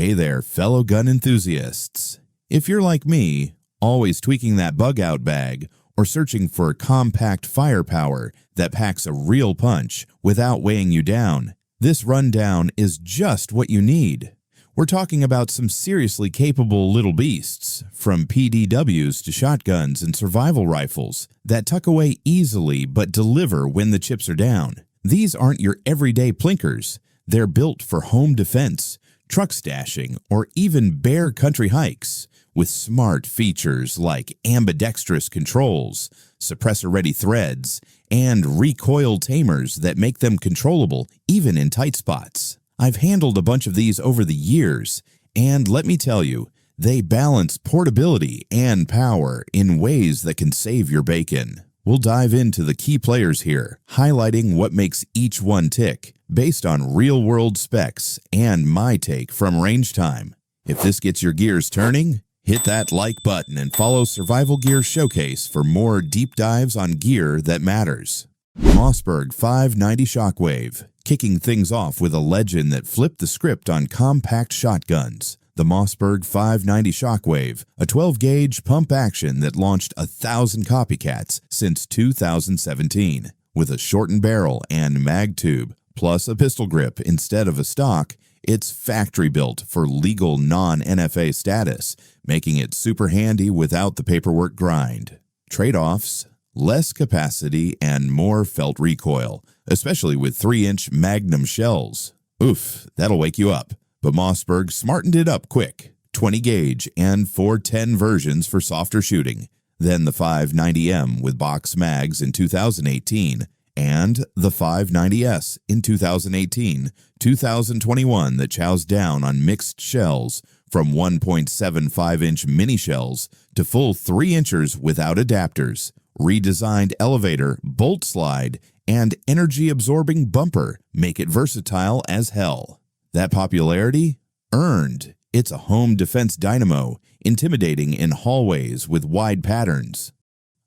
Hey there, fellow gun enthusiasts. If you're like me, always tweaking that bug-out bag or searching for compact firepower that packs a real punch without weighing you down, this rundown is just what you need. We're talking about some seriously capable little beasts, from PDWs to shotguns and survival rifles that tuck away easily but deliver when the chips are down. These aren't your everyday plinkers. They're built for home defense, truck stashing, or even bare country hikes, with smart features like ambidextrous controls, suppressor-ready threads, and recoil tamers that make them controllable even in tight spots. I've handled a bunch of these over the years, and let me tell you, they balance portability and power in ways that can save your bacon. We'll dive into the key players here, highlighting what makes each one tick, based on real-world specs and my take from range time. If this gets your gears turning, hit that like button and follow Survival Gear Showcase for more deep dives on gear that matters. Mossberg 590 Shockwave, kicking things off with a legend that flipped the script on compact shotguns. The Mossberg 590 Shockwave, a 12-gauge pump action that launched 1,000 copycats since 2017. With a shortened barrel and mag tube, plus a pistol grip instead of a stock, it's factory-built for legal non-NFA status, making it super handy without the paperwork grind. Trade-offs: less capacity and more felt recoil, especially with 3-inch Magnum shells. Oof, that'll wake you up. But Mossberg smartened it up quick. 20-gauge and 410 versions for softer shooting. Then the 590M with box mags in 2018, and the 590S in 2018, 2021 that chows down on mixed shells from 1.75-inch mini shells to full 3 inchers without adapters, redesigned elevator, bolt slide, and energy-absorbing bumper make it versatile as hell. That popularity? Earned. It's a home defense dynamo, intimidating in hallways with wide patterns.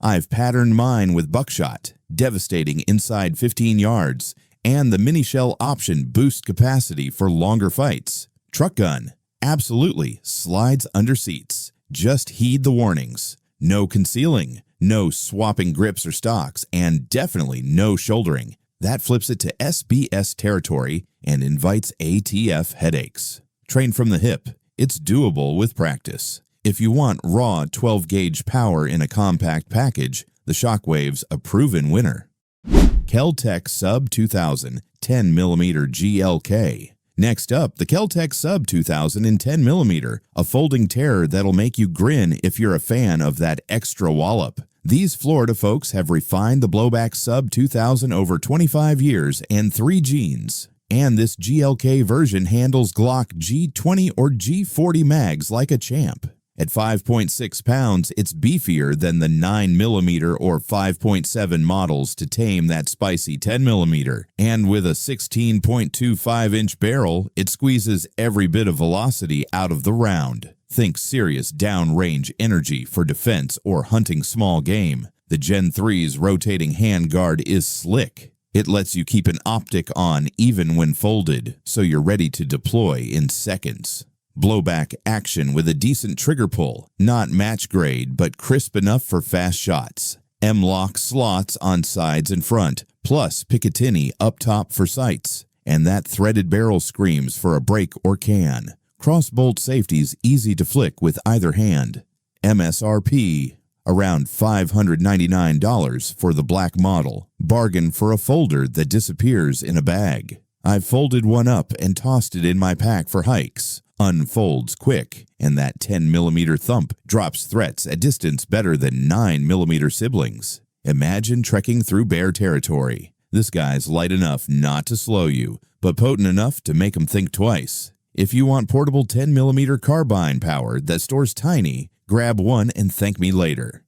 I've patterned mine with buckshot, devastating inside 15 yards, and the mini shell option boosts capacity for longer fights. Truck gun? Absolutely, slides under seats. Just heed the warnings. No concealing, no swapping grips or stocks, and definitely no shouldering. That flips it to SBS territory and invites ATF headaches. Train from the hip. It's doable with practice. If you want raw 12-gauge power in a compact package, the Shockwave's a proven winner. Keltech Sub 2000 10mm GLK. Next up, the Keltech Sub 2000 in 10mm, a folding terror that'll make you grin if you're a fan of that extra wallop. These Florida folks have refined the blowback Sub 2000 over 25 years and 3 genes. And this GLK version handles Glock G20 or G40 mags like a champ. At 5.6 pounds, it's beefier than the 9mm or 5.7 models to tame that spicy 10mm. And with a 16.25-inch barrel, it squeezes every bit of velocity out of the round. Think serious downrange energy for defense or hunting small game. The Gen 3's rotating handguard is slick. It lets you keep an optic on even when folded, so you're ready to deploy in seconds. Blowback action with a decent trigger pull, not match grade but crisp enough for fast shots. M-lock slots on sides and front, plus Picatinny up top for sights. And that threaded barrel screams for a break or can. Crossbolt safety's easy to flick with either hand. MSRP, around $599 for the black model. Bargain for a folder that disappears in a bag. I've folded one up and tossed it in my pack for hikes. Unfolds quick, and that 10mm thump drops threats at distance better than 9mm siblings. Imagine trekking through bear territory. This guy's light enough not to slow you, but potent enough to make 'em think twice. If you want portable 10mm carbine power that stores tiny, grab one and thank me later.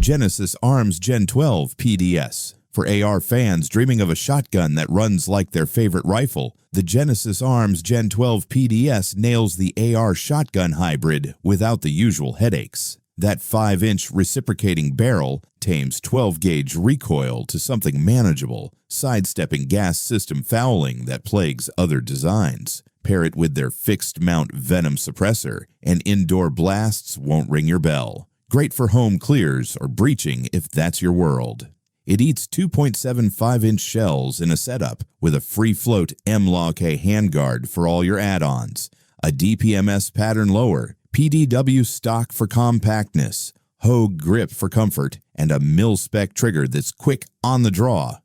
Genesis Arms Gen 12 PDS. For AR fans dreaming of a shotgun that runs like their favorite rifle, the Genesis Arms Gen 12 PDS nails the AR shotgun hybrid without the usual headaches. That 5-inch reciprocating barrel tames 12-gauge recoil to something manageable, sidestepping gas system fouling that plagues other designs. Pair it with their fixed-mount venom suppressor, and indoor blasts won't ring your bell. Great for home clears or breaching if that's your world. It eats 2.75-inch shells in a setup with a free-float M-Lock-A handguard for all your add-ons, a DPMS pattern lower, PDW stock for compactness, Hogue grip for comfort, and a mil-spec trigger that's quick on the draw.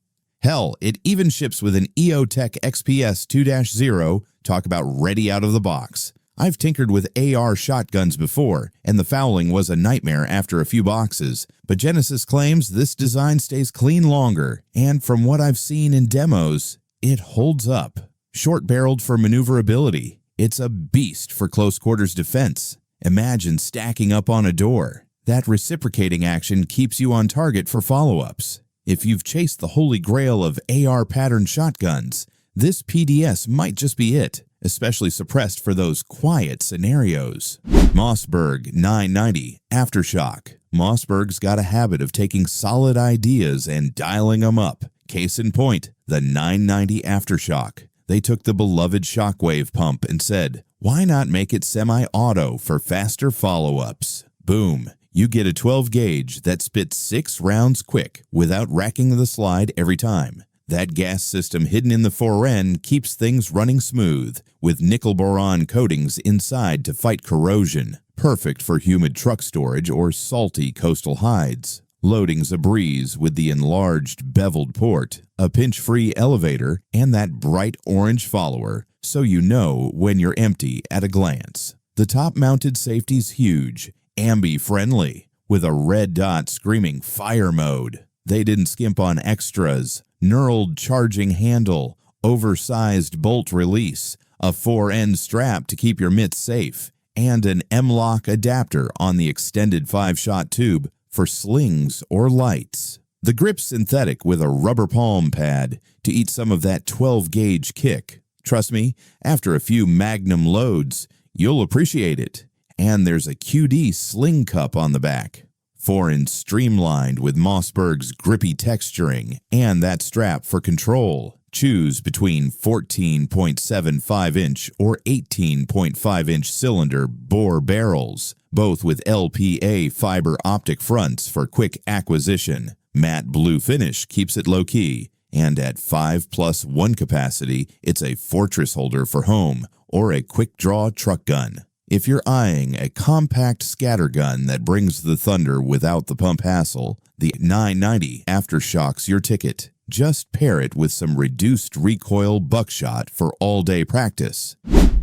Hell, it even ships with an EOTech XPS 2.0, talk about ready out of the box. I've tinkered with AR shotguns before, and the fouling was a nightmare after a few boxes, but Genesis claims this design stays clean longer, and from what I've seen in demos, it holds up. Short-barreled for maneuverability, it's a beast for close-quarters defense. Imagine stacking up on a door. That reciprocating action keeps you on target for follow-ups. If you've chased the holy grail of AR pattern shotguns, this PDS might just be it, especially suppressed for those quiet scenarios. Mossberg 990 Aftershock. Mossberg's got a habit of taking solid ideas and dialing them up. Case in point, the 990 Aftershock. They took the beloved Shockwave pump and said, why not make it semi-auto for faster follow-ups? Boom. You get a 12-gauge that spits 6 rounds quick without racking the slide every time. That gas system hidden in the fore end keeps things running smooth, with nickel-boron coatings inside to fight corrosion. Perfect for humid truck storage or salty coastal hides. Loading's a breeze with the enlarged beveled port, a pinch-free elevator, and that bright orange follower, so you know when you're empty at a glance. The top-mounted safety's huge, ambi-friendly, with a red dot screaming fire mode. They didn't skimp on extras. Knurled charging handle, oversized bolt release, a fore-end strap to keep your mitts safe, and an M-Lock adapter on the extended 5-shot tube for slings or lights. The grip's synthetic with a rubber palm pad to eat some of that 12-gauge kick. Trust me, after a few magnum loads, you'll appreciate it. And there's a QD sling cup on the back. Fore-end streamlined with Mossberg's grippy texturing and that strap for control. Choose between 14.75-inch or 18.5-inch cylinder bore barrels, both with LPA fiber optic fronts for quick acquisition. Matte blue finish keeps it low-key, and at 5+1 capacity, it's a fortress holder for home or a quick-draw truck gun. If you're eyeing a compact scattergun that brings the thunder without the pump hassle, the 990 Aftershock's your ticket. Just pair it with some reduced recoil buckshot for all-day practice.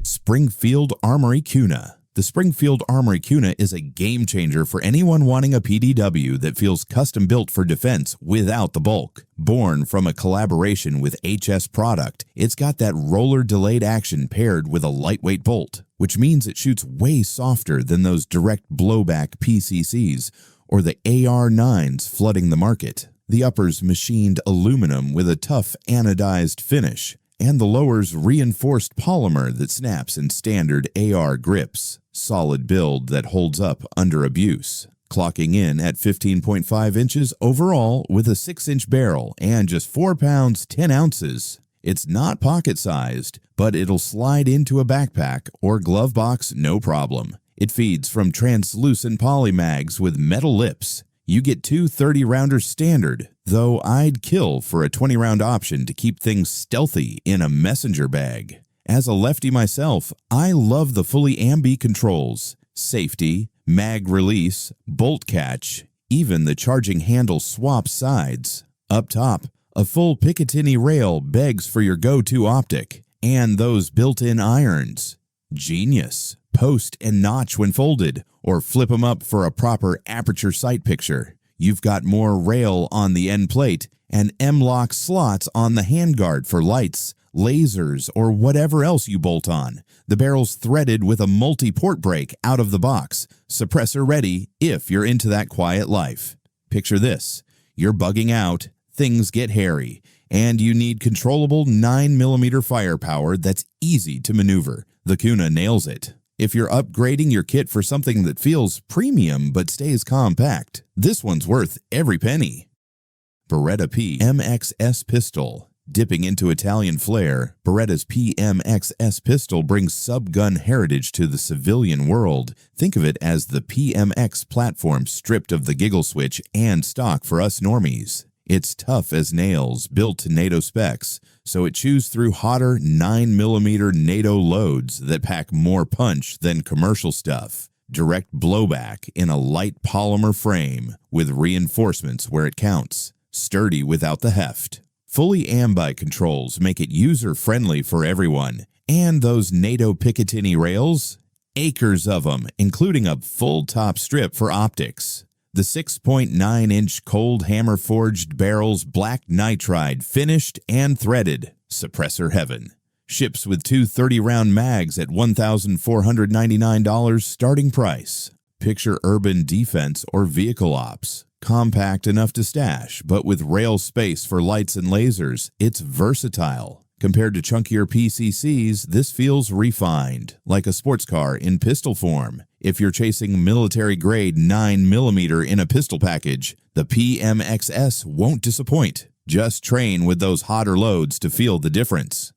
Springfield Armory Kuna. The Springfield Armory Kuna is a game changer for anyone wanting a PDW that feels custom-built for defense without the bulk. Born from a collaboration with HS Product, it's got that roller-delayed action paired with a lightweight bolt, which means it shoots way softer than those direct blowback PCCs or the AR-9s flooding the market. The upper's machined aluminum with a tough anodized finish, and the lower's reinforced polymer that snaps in standard AR grips. Solid build that holds up under abuse. Clocking in at 15.5 inches overall with a 6-inch barrel and just 4 pounds 10 ounces. It's not pocket-sized, but it'll slide into a backpack or glove box no problem. It feeds from translucent polymags with metal lips. You get 2 30-rounders standard, though I'd kill for a 20-round option to keep things stealthy in a messenger bag. As a lefty myself, I love the fully ambi controls, safety, mag release, bolt catch, even the charging handle swap sides. Up top, a full Picatinny rail begs for your go-to optic, and those built-in irons. Genius. Post and notch when folded, or flip them up for a proper aperture sight picture. You've got more rail on the end plate and M-Lock slots on the handguard for lights, lasers, or whatever else you bolt on. The barrel's threaded with a multi-port brake out of the box, suppressor ready if you're into that quiet life. Picture this. You're bugging out, things get hairy, and you need controllable 9mm firepower that's easy to maneuver. The Kuna nails it. If you're upgrading your kit for something that feels premium but stays compact, this one's worth every penny. Beretta PMXS Pistol. Dipping into Italian flair, Beretta's PMXS pistol brings subgun heritage to the civilian world. Think of it as the PMX platform stripped of the giggle switch and stock for us normies. It's tough as nails, built to NATO specs, so it chews through hotter 9mm NATO loads that pack more punch than commercial stuff. Direct blowback in a light polymer frame with reinforcements where it counts. Sturdy without the heft. Fully ambi controls make it user-friendly for everyone. And those NATO Picatinny rails? Acres of them, including a full top strip for optics. The 6.9-inch cold hammer-forged barrels black nitride, finished and threaded. Suppressor heaven. Ships with two 30-round mags at $1,499 starting price. Picture urban defense or vehicle ops. Compact enough to stash, but with rail space for lights and lasers, it's versatile. Compared to chunkier PCCs, this feels refined, like a sports car in pistol form. If you're chasing military-grade 9mm in a pistol package, the PMXS won't disappoint. Just train with those hotter loads to feel the difference.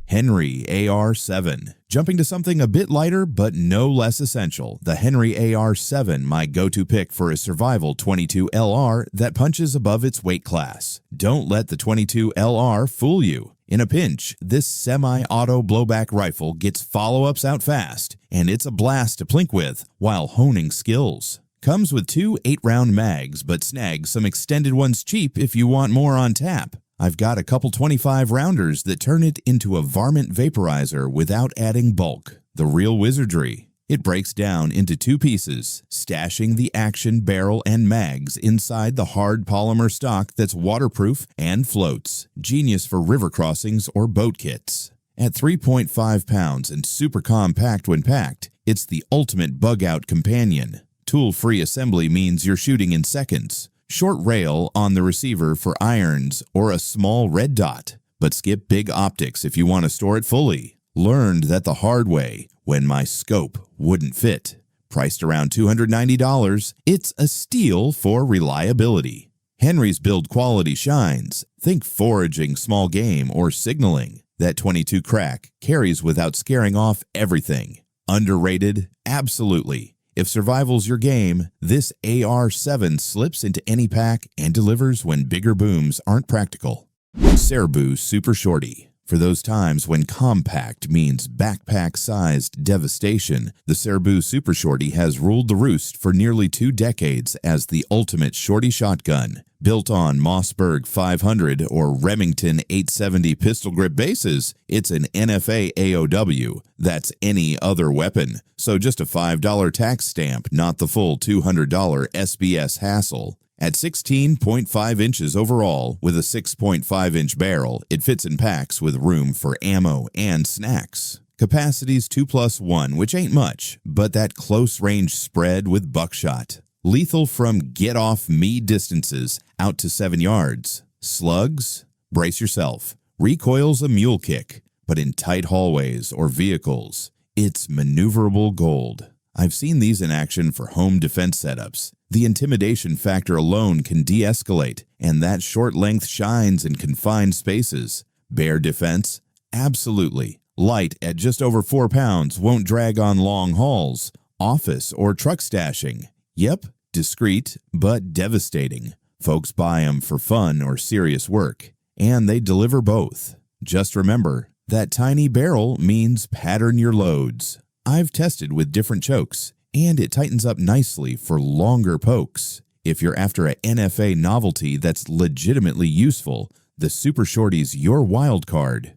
Henry AR-7. Jumping to something a bit lighter but no less essential, the Henry AR-7, my go-to pick for a survival .22 LR that punches above its weight class. Don't let the .22 LR fool you. In a pinch, this semi-auto blowback rifle gets follow-ups out fast, and it's a blast to plink with while honing skills. Comes with two 8-round mags, but snag some extended ones cheap if you want more on tap. I've got a couple 25-rounders that turn it into a varmint vaporizer without adding bulk. The real wizardry. It breaks down into two pieces, stashing the action barrel and mags inside the hard polymer stock that's waterproof and floats. Genius for river crossings or boat kits. At 3.5 pounds and super compact when packed, it's the ultimate bug-out companion. Tool-free assembly means you're shooting in seconds. Short rail on the receiver for irons or a small red dot, but skip big optics if you want to store it fully. Learned that the hard way when my scope wouldn't fit. Priced around $290, it's a steal for reliability. Henry's build quality shines. Think foraging small game or signaling. That .22 crack carries without scaring off everything. Underrated? Absolutely. If survival's your game, this AR-7 slips into any pack and delivers when bigger booms aren't practical. Saru Super Shorty. For those times when compact means backpack-sized devastation, the Saru Super Shorty has ruled the roost for nearly 2 decades as the ultimate shorty shotgun. Built on Mossberg 500 or Remington 870 pistol grip bases, it's an NFA AOW. That's any other weapon. So just a $5 tax stamp, not the full $200 SBS hassle. At 16.5 inches overall, with a 6.5-inch barrel, it fits in packs with room for ammo and snacks. Capacity's 2+1, which ain't much, but that close-range spread with buckshot. Lethal from get-off-me distances out to 7 yards. Slugs? Brace yourself. Recoil's a mule kick, but in tight hallways or vehicles, it's maneuverable gold. I've seen these in action for home defense setups. The intimidation factor alone can de-escalate, and that short length shines in confined spaces. Bear defense? Absolutely. Light at just over 4 pounds won't drag on long hauls. Office or truck stashing? Yep, discreet but devastating. Folks buy 'em for fun or serious work, and they deliver both. Just remember, that tiny barrel means pattern your loads. I've tested with different chokes, and it tightens up nicely for longer pokes. If you're after a NFA novelty that's legitimately useful, the Super Shorty's your wild card.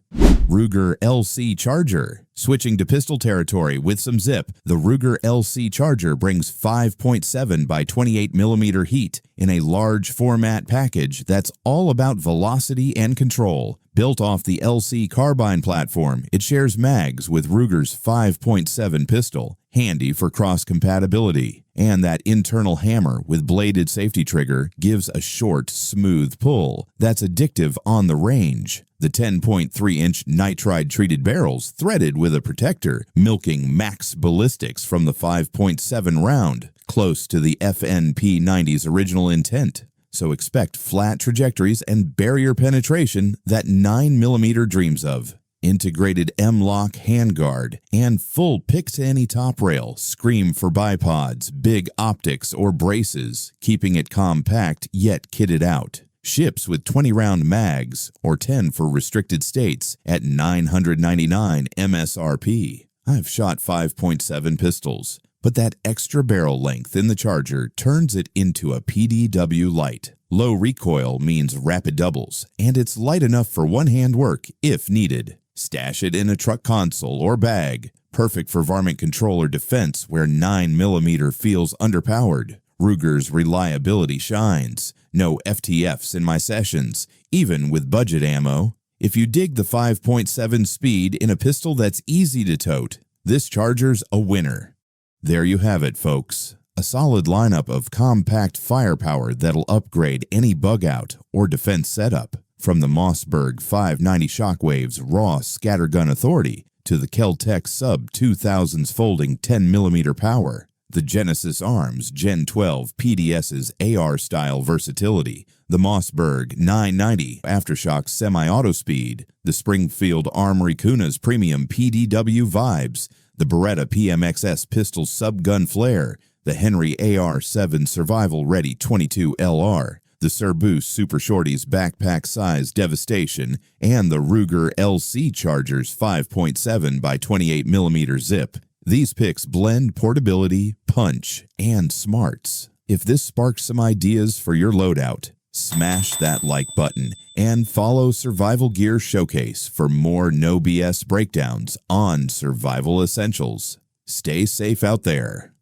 Ruger LC Charger. Switching to pistol territory with some zip, the Ruger LC Charger brings 5.7 by 28mm heat in a large format package that's all about velocity and control. Built off the LC carbine platform, it shares mags with Ruger's 5.7 pistol, handy for cross-compatibility. And that internal hammer with bladed safety trigger gives a short, smooth pull that's addictive on the range. The 10.3-inch nitride-treated barrels threaded with a protector, milking max ballistics from the 5.7 round, close to the FNP90's original intent. So expect flat trajectories and barrier penetration that 9mm dreams of. Integrated M-lock handguard and full pick-to-any top rail scream for bipods, big optics, or braces, keeping it compact yet kitted out. Ships with 20-round mags, or 10 for restricted states, at $999 MSRP. I've shot 5.7 pistols, but that extra barrel length in the Charger turns it into a PDW light. Low recoil means rapid doubles, and it's light enough for one-hand work if needed. Stash it in a truck console or bag, perfect for varmint control or defense where 9mm feels underpowered. Ruger's reliability shines. No FTFs in my sessions, even with budget ammo. If you dig the 5.7 speed in a pistol that's easy to tote, this Charger's a winner. There you have it, folks. A solid lineup of compact firepower that'll upgrade any bug-out or defense setup. From the Mossberg 590 Shockwave's raw scattergun authority to the Keltech Sub 2000's folding 10mm power, the Genesis Arms Gen 12 PDS's AR-style versatility, the Mossberg 990 Aftershock semi-auto speed, the Springfield Armory Kuna's premium PDW vibes, the Beretta PMXS pistol subgun flare, the Henry AR-7 survival-ready 22 LR, the Saru Super Shorty's backpack-size devastation, and the Ruger LC Charger's 5.7 by 28mm zip. These picks blend portability, punch, and smarts. If this sparks some ideas for your loadout, smash that like button and follow Survival Gear Showcase for more no BS breakdowns on survival essentials. Stay safe out there.